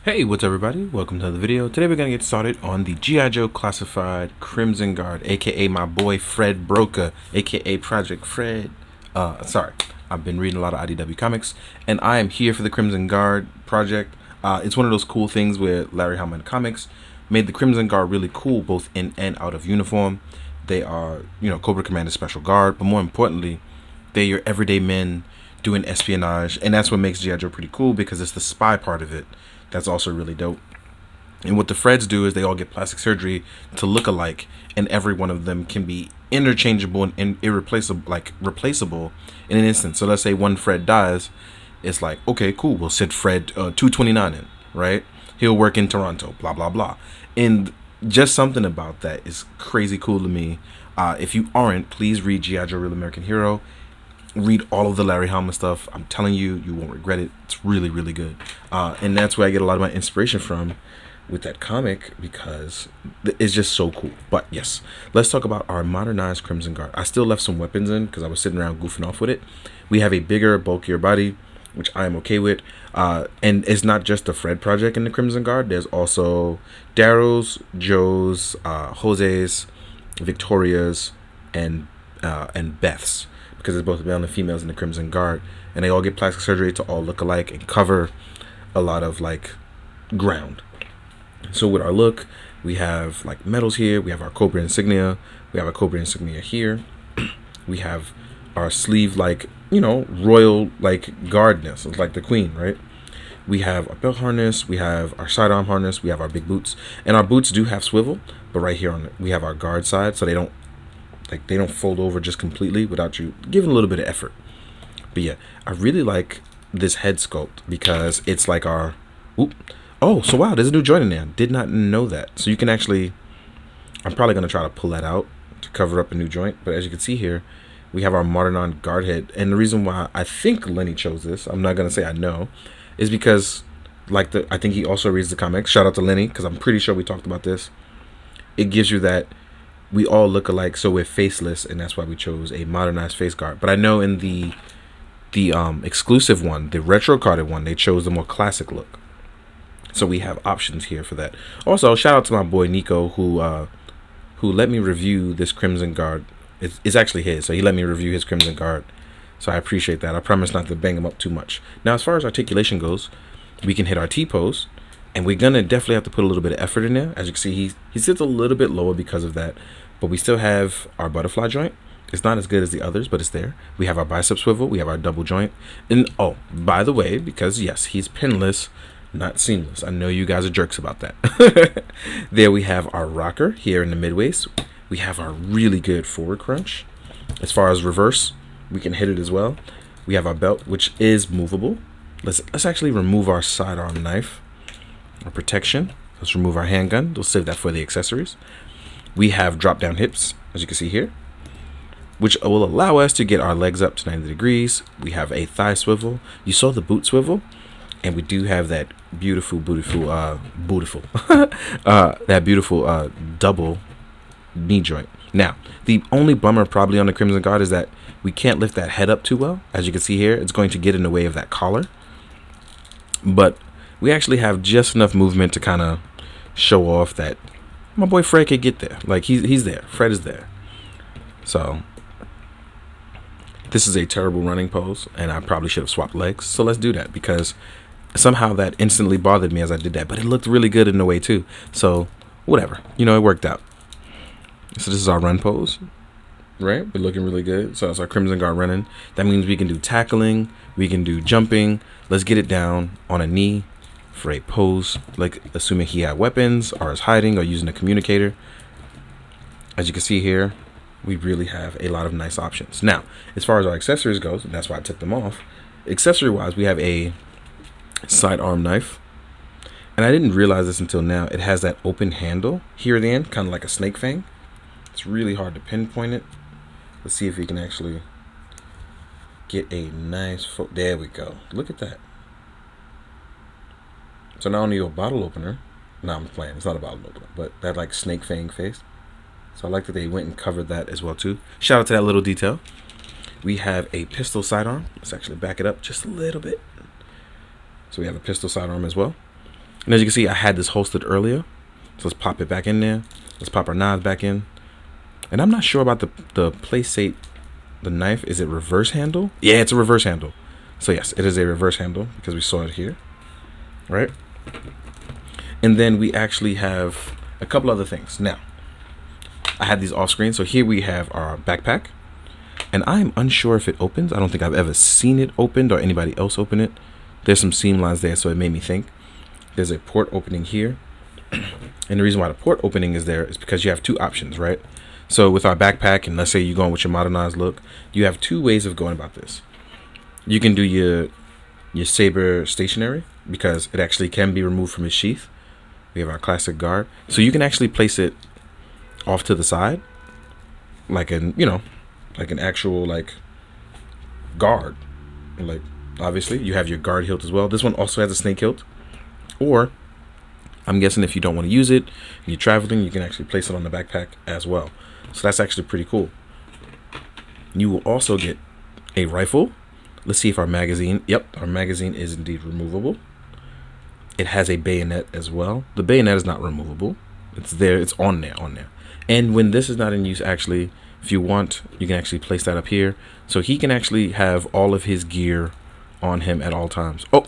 Hey, what's up, everybody? Welcome to the video. Today we're going to get started on the G.I. Joe Classified Crimson Guard, aka my boy Fred Broca, aka Project Fred. Sorry, I've been reading a lot of IDW comics, and I am here for the Crimson Guard project. It's one of those cool things where Larry Hama Comics made the Crimson Guard really cool, both in and out of uniform. They are, Cobra Commander's special guard, but more importantly, they're your everyday men doing espionage, and that's what makes G.I. Joe pretty cool because it's the spy part of it that's also really dope. And what the Freds do is they all get plastic surgery to look alike, and every one of them can be interchangeable and irreplaceable, like replaceable in an instant. So let's say one Fred dies, it's like, okay, cool, we'll sit Fred 229 in, right? He'll work in Toronto, blah blah blah. And just something about that is crazy cool to me. If you aren't, please read G.I. Joe Real American Hero. Read all of the Larry Hama stuff. I'm telling you, you won't regret it. It's really, really good. And that's where I get a lot of my inspiration from with that comic, because it's just so cool. But yes, let's talk about our modernized Crimson Guard. I still left some weapons in because I was sitting around goofing off with it. We have a bigger, bulkier body, which I am okay with. And it's not just the Fred project in the Crimson Guard. There's also Darryl's, Joe's, Jose's, Victoria's, and Beth's, because it's both male and females in the Crimson Guard, and they all get plastic surgery to all look alike and cover a lot of like ground. So with our look, we have like medals here, we have our Cobra insignia, we have our Cobra insignia here, we have our sleeve like, royal like guardness, it's like the queen, right? We have our belt harness, we have our sidearm harness, we have our big boots, and our boots do have swivel, but right here on we have our guard side, so they don't fold over just completely without you giving a little bit of effort. But yeah, I really like this head sculpt because it's like our so wow, there's a new joint in there. Did not know that. So you can actually, I'm probably going to try to pull that out to cover up a new joint, but as you can see here, we have our modern guard head. And the reason why I think Lenny chose this, I'm not going to say I know, is because I think he also reads the comics. Shout out to Lenny, because I'm pretty sure we talked about this. It gives you that we all look alike, so we're faceless, and that's why we chose a modernized face guard. But I know in the exclusive one, the retro carded one, they chose the more classic look. So we have options here for that. Also, shout out to my boy Nico, who let me review this Crimson Guard. It's actually his, so he let me review his Crimson Guard. So I appreciate that. I promise not to bang him up too much. Now, as far as articulation goes, we can hit our T-pose, and we're gonna definitely have to put a little bit of effort in there. As you can see, he sits a little bit lower because of that. But we still have our butterfly joint. It's not as good as the others, but it's there. We have our bicep swivel. We have our double joint. And oh, by the way, because yes, he's pinless, not seamless. I know you guys are jerks about that. There we have our rocker here in the mid waist. We have our really good forward crunch. As far as reverse, we can hit it as well. We have our belt, which is movable. Let's actually remove our sidearm knife. Our protection. Let's remove our handgun. We'll save that for the accessories. We have drop down hips, as you can see here, which will allow us to get our legs up to 90 degrees. We have a thigh swivel. You saw the boot swivel, and we do have that beautiful double knee joint. Now, the only bummer probably on the Crimson Guard is that we can't lift that head up too well. As you can see here, it's going to get in the way of that collar. But we actually have just enough movement to kind of show off that my boy Fred could get there. Like he's there. Fred is there. So this is a terrible running pose, and I probably should have swapped legs. So let's do that, because somehow that instantly bothered me as I did that, but it looked really good in a way too. So whatever, it worked out. So this is our run pose, right? We're looking really good. So it's our Crimson Guard running. That means we can do tackling, we can do jumping. Let's get it down on a knee for a pose, like assuming he had weapons or is hiding or using a communicator. As you can see here, we really have a lot of nice options. Now, as far as our accessories goes, and that's why I took them off, accessory wise, we have a sidearm knife, and I didn't realize this until now. It has that open handle here at the end, kind of like a snake fang. It's really hard to pinpoint it. Let's see if we can actually get a nice there we go. Look at that. So not only a bottle opener, no, I'm playing, it's not a bottle opener, but that like snake fang face. So I like that they went and covered that as well too. Shout out to that little detail. We have a pistol sidearm. Let's actually back it up just a little bit. So we have a pistol sidearm as well. And as you can see, I had this holstered earlier. So let's pop it back in there. Let's pop our knives back in. And I'm not sure about the PlayState, the knife. Is it reverse handle? Yeah, it's a reverse handle. So yes, it is a reverse handle because we saw it here, right? And then we actually have a couple other things. Now, I had these off screen. So here we have our backpack. And I'm unsure if it opens. I don't think I've ever seen it opened or anybody else open it. There's some seam lines there, so it made me think. There's a port opening here. And the reason why the port opening is there is because you have two options, right? So with our backpack, and let's say you're going with your modernized look, you have two ways of going about this. You can do your saber stationary, because it actually can be removed from its sheath. We have our classic guard. So you can actually place it off to the side, like an, like an actual like guard. Like obviously you have your guard hilt as well. This one also has a snake hilt. Or I'm guessing if you don't want to use it and you're traveling, you can actually place it on the backpack as well. So that's actually pretty cool. You will also get a rifle. Let's see if our magazine, yep, our magazine is indeed removable. It has a bayonet as well. The bayonet is not removable. It's there, it's on there. And when this is not in use, actually, if you want, you can actually place that up here. So he can actually have all of his gear on him at all times. Oh,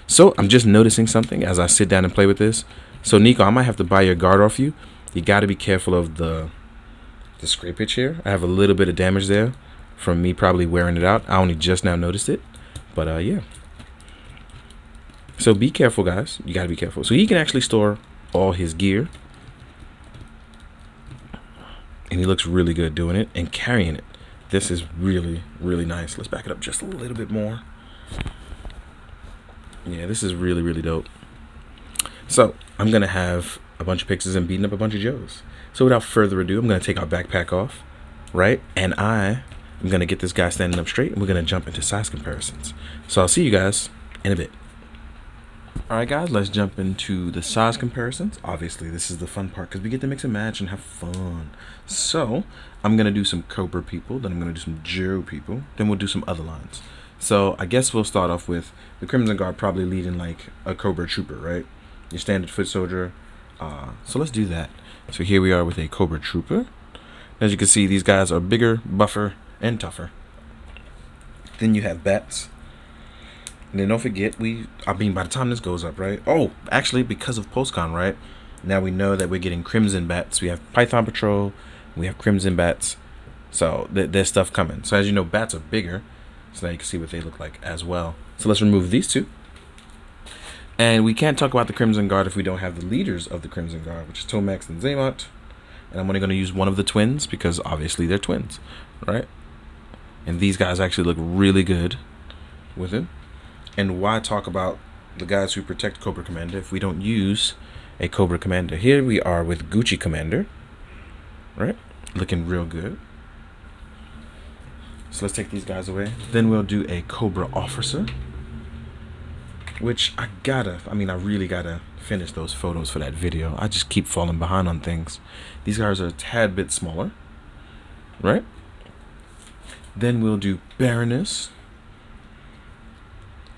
so I'm just noticing something as I sit down and play with this. So Nico, I might have to buy your guard off you. You got to be careful of the scrapage here. I have a little bit of damage there from me probably wearing it out. I only just now noticed it. But yeah. So be careful, guys. You got to be careful. So he can actually store all his gear. And he looks really good doing it and carrying it. This is really, really nice. Let's back it up just a little bit more. Yeah, this is really, really dope. So I'm going to have a bunch of pixels and beating up a bunch of Joes. So without further ado, I'm going to take our backpack off, right? And I'm going to get this guy standing up straight, and we're going to jump into size comparisons. So I'll see you guys in a bit. All right, guys, let's jump into the size comparisons. Obviously, this is the fun part because we get to mix and match and have fun. So I'm going to do some Cobra people, then I'm going to do some Joe people, then we'll do some other lines. So I guess we'll start off with the Crimson Guard probably leading like a Cobra Trooper, right? Your standard foot soldier. So let's do that. So here we are with a Cobra Trooper. As you can see, these guys are bigger, buffer, and tougher. Then you have Bats. And then don't forget, by the time this goes up, right? Oh, actually, because of PostCon, right? Now we know that we're getting Crimson Bats. We have Python Patrol. We have Crimson Bats. So there's stuff coming. So as you know, Bats are bigger. So now you can see what they look like as well. So let's remove these two. And we can't talk about the Crimson Guard if we don't have the leaders of the Crimson Guard, which is Tomax and Zaymot. And I'm only going to use one of the twins because obviously they're twins, right? And these guys actually look really good with it. And why talk about the guys who protect Cobra Commander if we don't use a Cobra Commander? Here we are with Gucci Commander, right? Looking real good. So let's take these guys away. Then we'll do a Cobra Officer, which I really gotta finish those photos for that video. I just keep falling behind on things. These guys are a tad bit smaller, right? Then we'll do Baroness,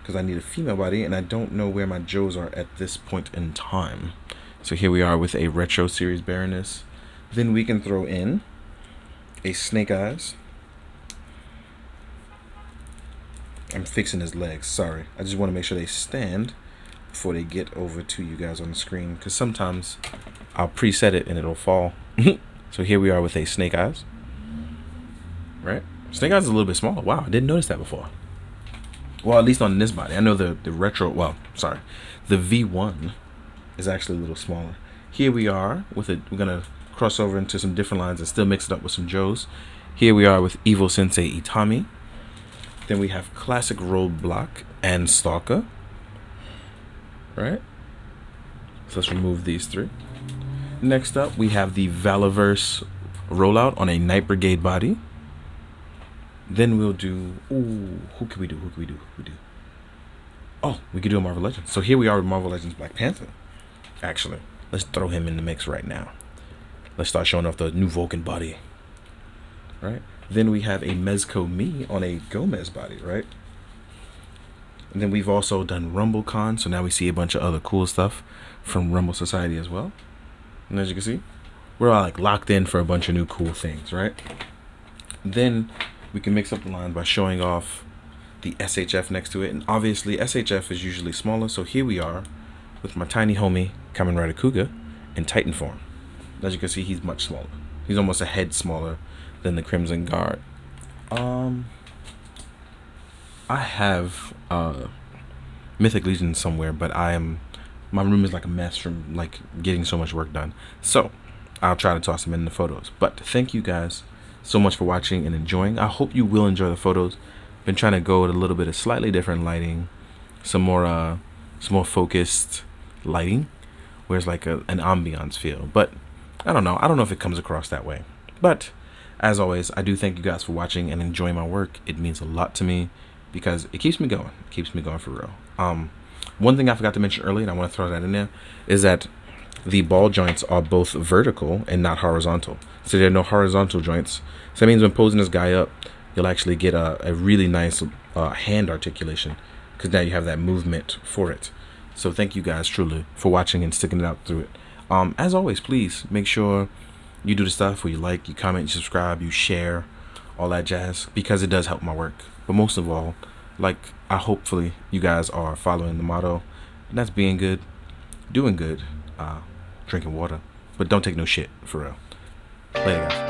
because I need a female body, and I don't know where my Joes are at this point in time. So here we are with a Retro Series Baroness. Then we can throw in a Snake Eyes. I'm fixing his legs, sorry. I just want to make sure they stand before they get over to you guys on the screen, because sometimes I'll preset it and it'll fall. So here we are with a Snake Eyes. Right? Snake Eyes is a little bit smaller. Wow, I didn't notice that before. Well, at least on this body. I know the retro, the V1 is actually a little smaller. Here we are with it. We're going to cross over into some different lines and still mix it up with some Joes. Here we are with Evil Sensei Itami. Then we have Classic Roadblock and Stalker. Right? So let's remove these three. Next up, we have the Valorverse rollout on a Night Brigade body. Then we'll do, who can we do? Oh, we could do a Marvel Legends. So here we are with Marvel Legends Black Panther. Actually, let's throw him in the mix right now. Let's start showing off the new Vulcan body. Right? Then we have a Mezco Me on a Gomez body, right? And then we've also done RumbleCon, so now we see a bunch of other cool stuff from Rumble Society as well. And as you can see, we're all like locked in for a bunch of new cool things, right? Then we can mix up the lines by showing off the SHF next to it. And obviously SHF is usually smaller, so here we are with my tiny homie Kamen Rider Kuga in Titan form. As you can see, he's much smaller. He's almost a head smaller than the Crimson Guard. I have Mythic Legion somewhere, but my room is like a mess from like getting so much work done. So I'll try to toss them in the photos. But thank you guys so much for watching and enjoying. I hope you will enjoy the photos. Been trying to go with a little bit of slightly different lighting, some more focused lighting, where it's like an ambiance feel. But I don't know if it comes across that way. But as always, I do thank you guys for watching and enjoying my work. It means a lot to me because it keeps me going. It keeps me going for real. One thing I forgot to mention earlier, and I want to throw that in there, is that the ball joints are both vertical and not horizontal. So there are no horizontal joints. So that means when posing this guy up, you'll actually get a really nice hand articulation, because now you have that movement for it. So thank you guys truly for watching and sticking it out through it. As always, please make sure you do the stuff where you like, you comment, you subscribe, you share, all that jazz, because it does help my work. But most of all, hopefully you guys are following the motto, and that's being good, doing good, drinking water, but don't take no shit, for real. Later, guys.